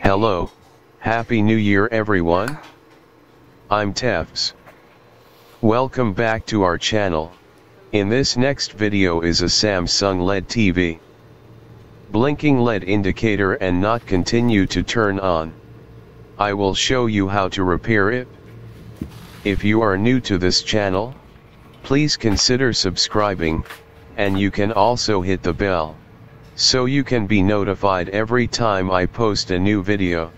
Hello, Happy New Year everyone. I'm Tevs. Welcome back to our channel. In this next video is a Samsung LED TV. Blinking LED indicator and not continue to turn on. I will show you how to repair it. If you are new to this channel, please consider subscribing, and you can also hit the bell, so you can be notified every time I post a new video.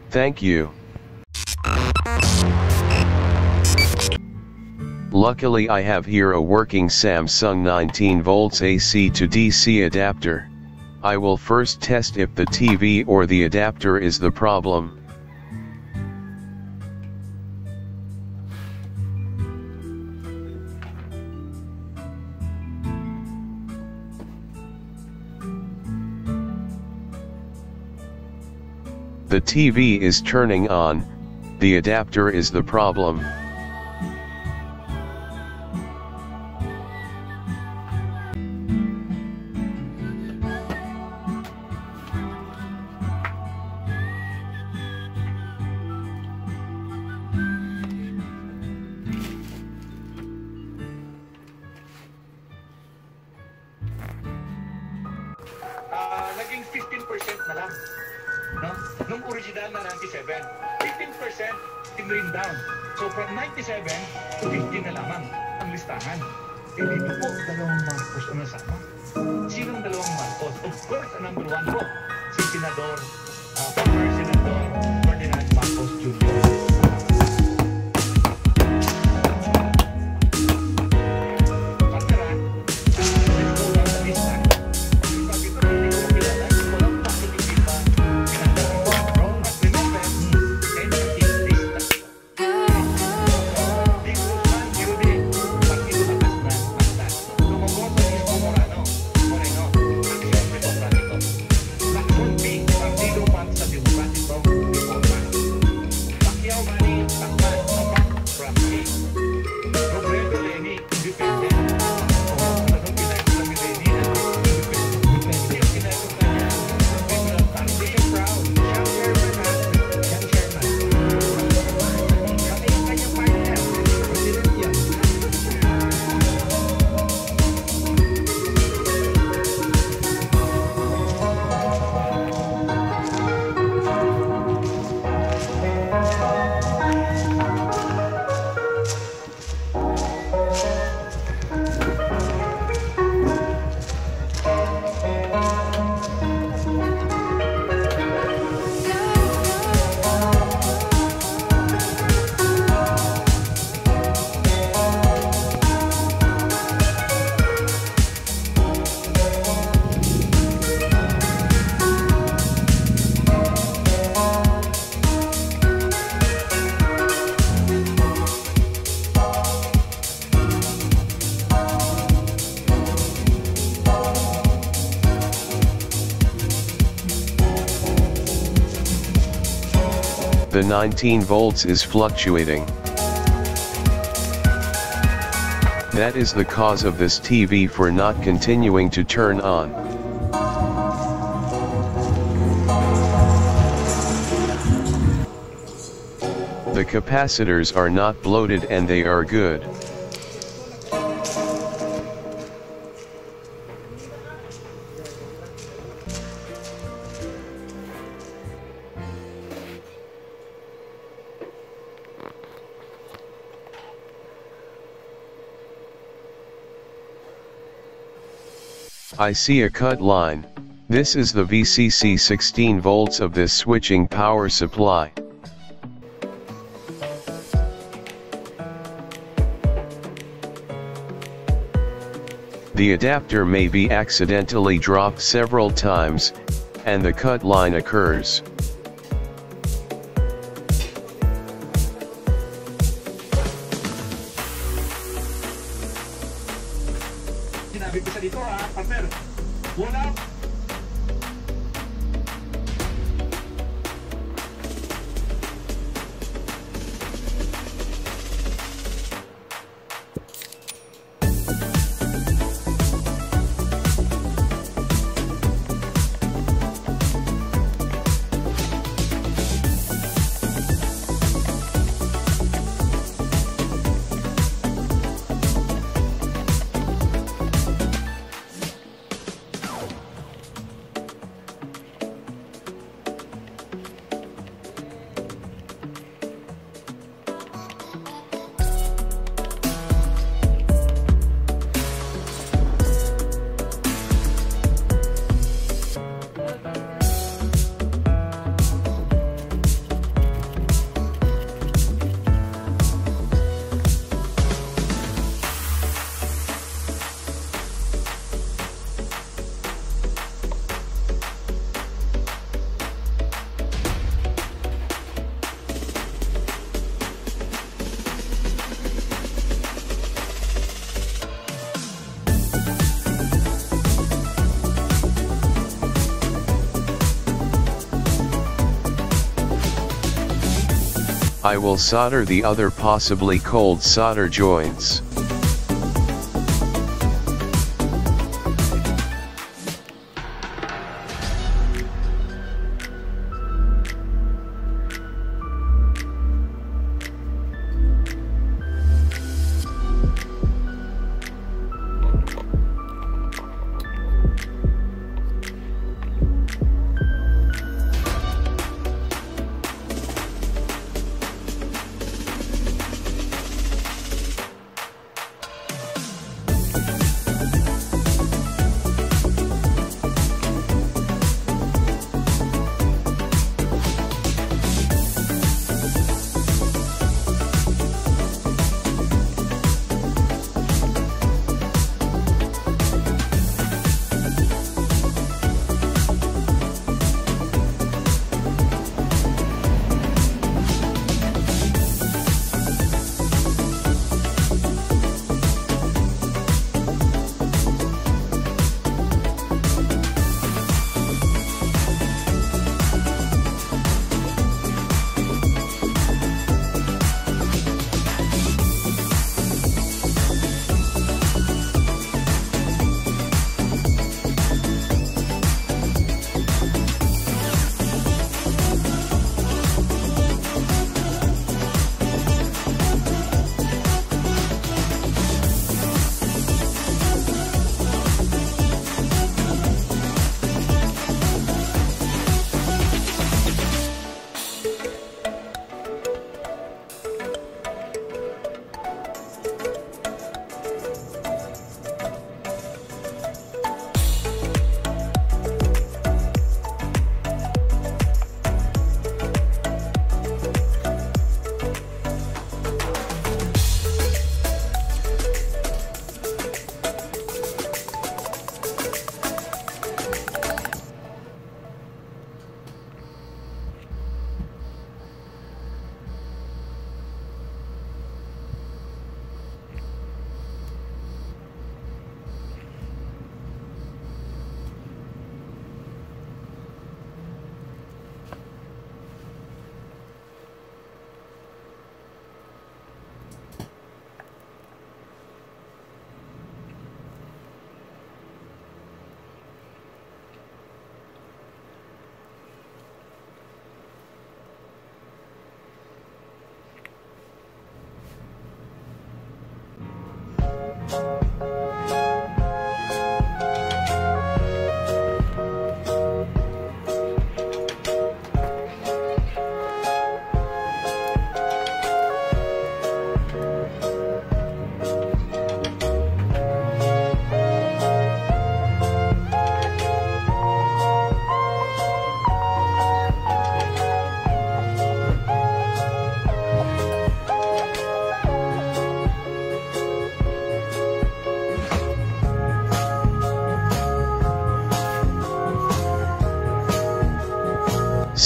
Thank you. Luckily I have here a working Samsung 19 volts AC to DC adapter. I will first test if the TV or the adapter is the problem. The TV is turning on, the adapter is the problem. Naging 15% na lang. No? Nung original na 97, 15% rin down. So from 97 to 15 na lamang ang listahan. Eh dito po, dalawang Marcos ang nasama. Sinong dalawang Marcos? Of course, ang number one po, si Senador, former Senador Ferdinand Marcos Jr. The 19 volts is fluctuating. That is the cause of this TV for not continuing to turn on. The capacitors are not bloated and they are good. I see a cut line. This is the VCC 16 volts of this switching power supply. The adapter may be accidentally dropped several times, and the cut line occurs. Sinabi ko sa dito partner, wala. I will solder the other possibly cold solder joints.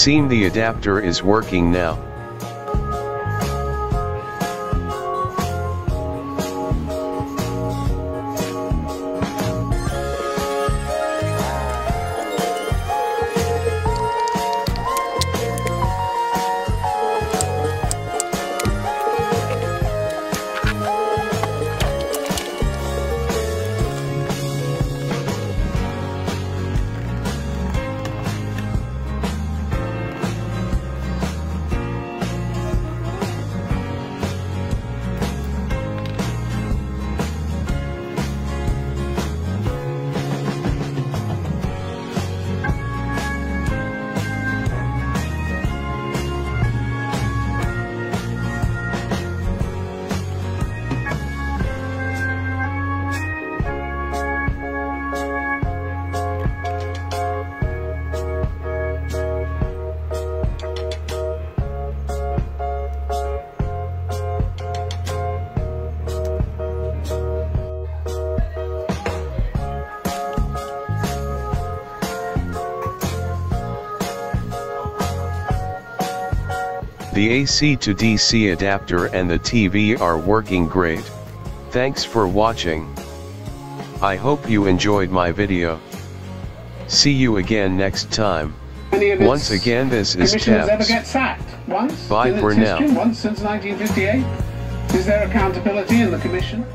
Seem the adapter is working now. The AC to DC adapter and the TV are working great. Thanks for watching. I hope you enjoyed my video. See you again next time. Once again, this is commissioners ever Tefts. get sacked? Once? Bye in for its history? now. Once since 1958? Is there accountability in the commission?